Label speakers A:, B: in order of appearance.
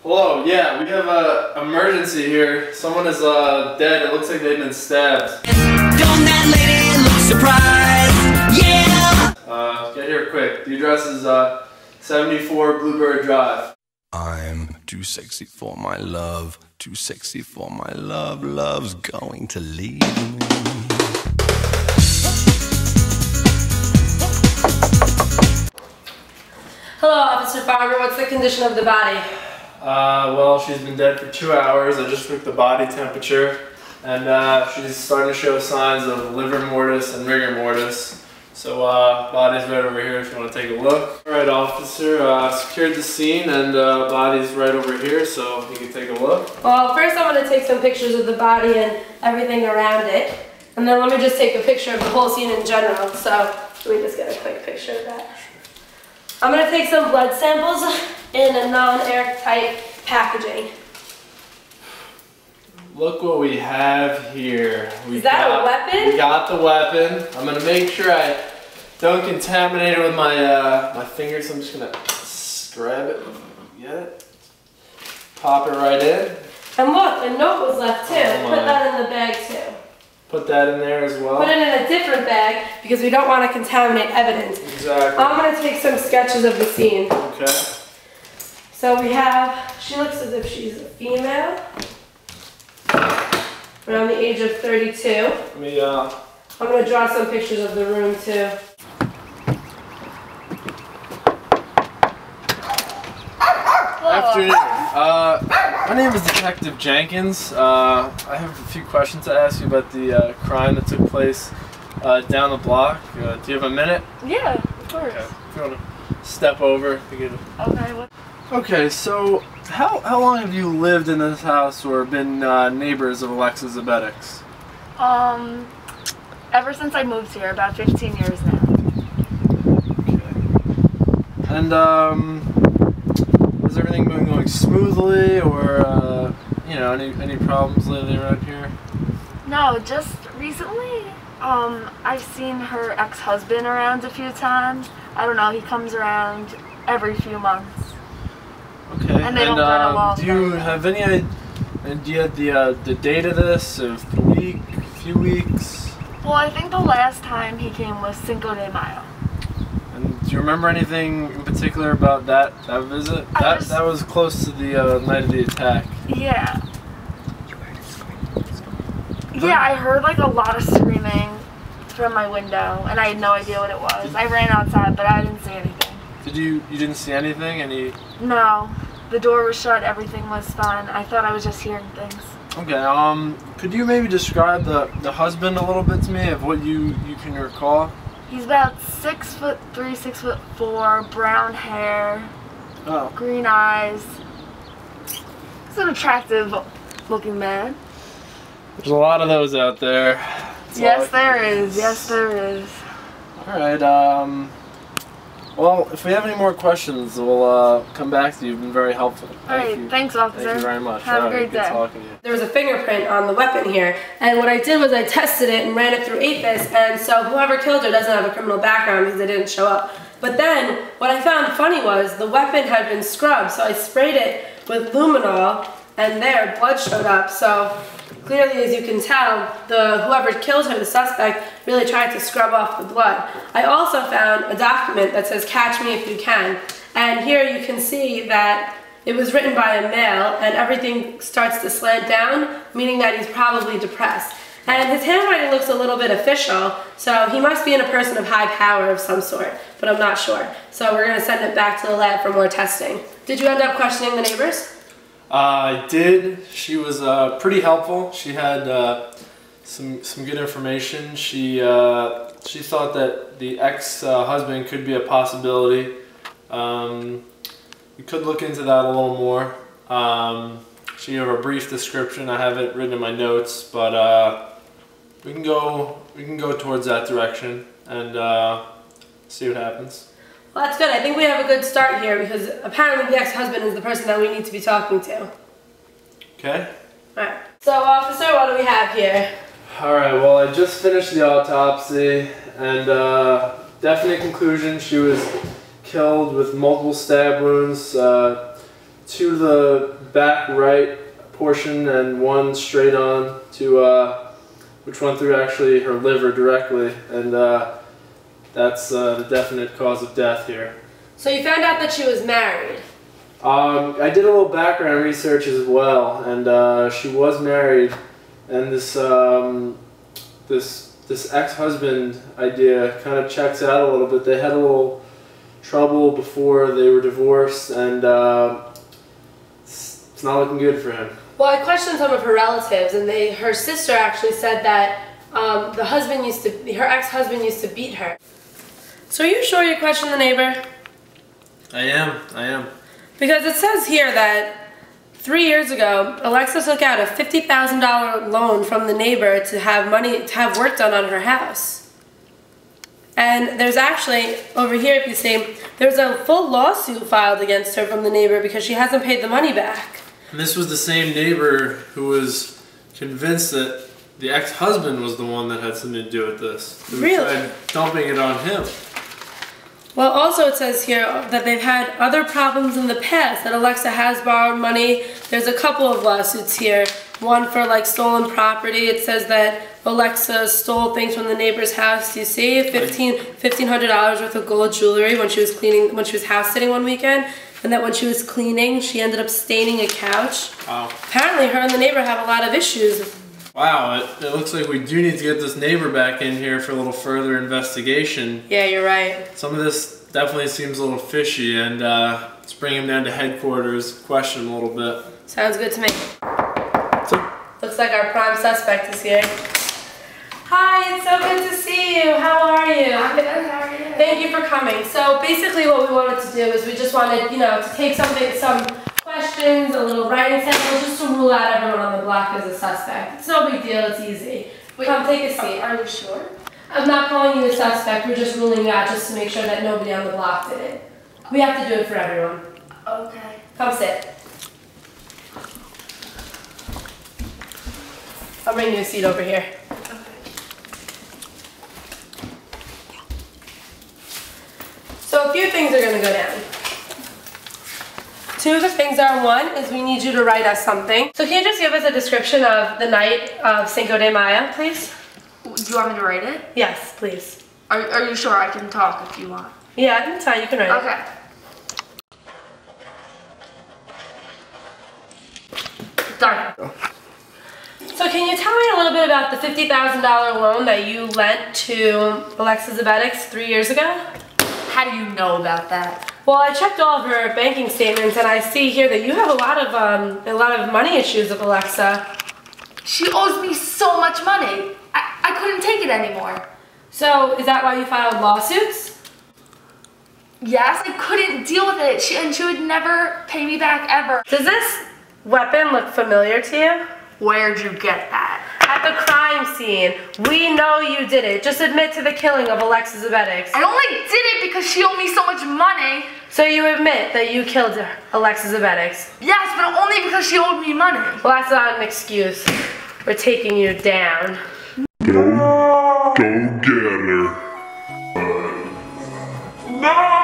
A: Hello, yeah, we have an emergency here. Someone is dead. It looks like they've been stabbed.
B: Don't that lady look surprised? Yeah!
A: Get here quick. The address is 74 Bluebird Drive.
C: I'm too sexy for my love, too sexy for my love, love's going to leave me.
D: Hello, Officer Farmer. What's the condition of the body?
A: Well, she's been dead for 2 hours. I just took the body temperature, and she's starting to show signs of liver mortis and rigor mortis. So, body's right over here if you want to take a look. Alright, officer, secured the scene, and body's right over here, so you can take a look.
D: Well, first I'm going to take some pictures of the body and everything around it. And then let me just take a picture of the whole scene in general. So, let me just get a quick picture of that. I'm going to take some blood samples in a non-airtight packaging.
A: Look what we have here.
D: Is that a weapon?
A: We got the weapon. I'm going to make sure I don't contaminate it with my my fingers. I'm just going to grab it. Get it? Pop it right in.
D: And look, a note was left too.
A: Oh
D: Put that in the bag too.
A: Put that in there as well.
D: Put it in a different bag because we don't want to contaminate evidence.
A: Exactly.
D: I'm going to take some sketches of the scene.
A: Okay.
D: So we have, she looks as if she's a female, around the age of 32.
A: Let me,
D: I'm going to draw some pictures of the room too.
A: Afternoon. My name is Detective Jenkins. I have a few questions to ask you about the crime that took place down the block. Do you have a minute?
E: Yeah, of course.
A: Okay. If you want to step over.
E: Okay, what?
A: Okay, so how long have you lived in this house or been neighbors of Alexis Zabetics?
E: Ever since I moved here, about 15 years now.
A: Okay. And is everything been going smoothly, or you know, any problems lately around here?
E: No, just recently, I've seen her ex-husband around a few times. I don't know, he comes around every few months.
A: Okay.
E: And they don't get along.
A: Do you have any idea the date of this? Of the week, few weeks?
E: Well, I think the last time he came was Cinco de Mayo.
A: And do you remember anything in particular about that visit? That was close to the night of the attack.
E: Yeah. Yeah, I heard like a lot of screaming from my window, and I had no idea what it was. I ran outside, but I didn't see anything.
A: You didn't see anything?
E: No. The door was shut, everything was fine. I thought I was just hearing things.
A: Okay, could you maybe describe the husband a little bit to me of what you can recall?
E: He's about 6'3", 6'4", brown hair, green eyes. He's an attractive looking man.
A: There's a lot of those out there.
E: Yes, there is. Yes, there is.
A: Alright, well, if we have any more questions, we'll come back to you. You've been very helpful.
E: Alright, thanks, officer.
A: Thank you very much.
E: Have a great
A: good
E: day.
A: talking to you.
D: There was a fingerprint on the weapon here, and what I did was I tested it and ran it through APHIS, and so whoever killed her doesn't have a criminal background because they didn't show up. But then, what I found funny was the weapon had been scrubbed, so I sprayed it with luminol, and there, blood showed up. So clearly, as you can tell, whoever killed her, the suspect, really tried to scrub off the blood. I also found a document that says, "Catch me if you can." And here you can see that it was written by a male, and everything starts to slant down, meaning that he's probably depressed. And his handwriting looks a little bit official, so he must be in a person of high power of some sort, but I'm not sure. So we're going to send it back to the lab for more testing. Did you end up questioning the neighbors?
A: I did. She was pretty helpful. She had some good information. She thought that the ex-husband could be a possibility. We could look into that a little more. She gave a brief description. I have it written in my notes, but we can go towards that direction and see what happens.
D: Well, that's good. I think we have a good start here because apparently the ex-husband is the person that we need to be talking to.
A: Okay.
D: Alright. So, officer, what do we have here?
A: Alright, well, I just finished the autopsy, and definite conclusion, she was killed with multiple stab wounds, two to the back right portion and one straight on to which went through actually her liver directly, and that's the definite cause of death here.
D: So you found out that she was married.
A: I did a little background research as well, and she was married, and this ex-husband idea kind of checks out a little bit. They had a little trouble before they were divorced, and it's not looking good for him.
D: Well, I questioned some of her relatives, and her sister actually said that her ex-husband used to beat her. So are you sure you questioned the neighbor?
A: I am.
D: Because it says here that 3 years ago, Alexa took out a $50,000 loan from the neighbor to have work done on her house. And there's actually, over here if you see, there's a full lawsuit filed against her from the neighbor because she hasn't paid the money back.
A: And this was the same neighbor who was convinced that the ex-husband was the one that had something to do with this.
D: Really?
A: Tried dumping it on him.
D: Well, also it says here that they've had other problems in the past, that Alexa has borrowed money. There's a couple of lawsuits here. One for like stolen property. It says that Alexa stole things from the neighbor's house. Do you see? $1,500 worth of gold jewelry when she was house sitting one weekend. And that when she was cleaning, she ended up staining a couch.
A: Wow.
D: Apparently her and the neighbor have a lot of issues.
A: Wow, it looks like we do need to get this neighbor back in here for a little further investigation.
D: Yeah, you're right.
A: Some of this definitely seems a little fishy, and let's bring him down to headquarters, question him a little bit.
D: Sounds good to me. Looks like our prime suspect is here. Hi, it's so good to see you. How are you?
E: I'm good, how are you?
D: Thank you for coming. So basically what we wanted to do is we just wanted, to take some questions, a little writing sample, just to rule out everyone on the block as a suspect. It's no big deal, it's easy.
E: Wait,
D: come take a seat.
E: Are you sure?
D: I'm not calling you a suspect, we're just ruling you out just to make sure that nobody on the block did it. We have to do it for everyone.
E: Okay.
D: Come sit. I'll bring you a seat over here.
E: Okay.
D: So a few things are going to go down. Two of the things are, one is we need you to write us something. So can you just give us a description of the night of Cinco de Mayo, please?
E: Do you want me to write it?
D: Yes, please.
E: Are you sure? I can talk if you want.
D: Yeah, that's fine, you can write it.
E: Okay. Done.
D: So can you tell me a little bit about the $50,000 loan that you lent to Alexa Zabetics 3 years ago?
E: How do you know about that?
D: Well, I checked all of her banking statements, and I see here that you have a lot of money issues with Alexa.
E: She owes me so much money. I couldn't take it anymore.
D: So is that why you filed lawsuits?
E: Yes, I couldn't deal with it. She would never pay me back ever.
D: Does this weapon look familiar to you?
E: Where'd you get that?
D: At the crime scene. We know you did it. Just admit to the killing of Alexa Zabetics.
E: I only did it because she owed me so much money.
D: So you admit that you killed Alexa Zabetics?
E: Yes, but only because she owed me money.
D: Well, that's not an excuse. We're taking you down.
F: Go get her. No!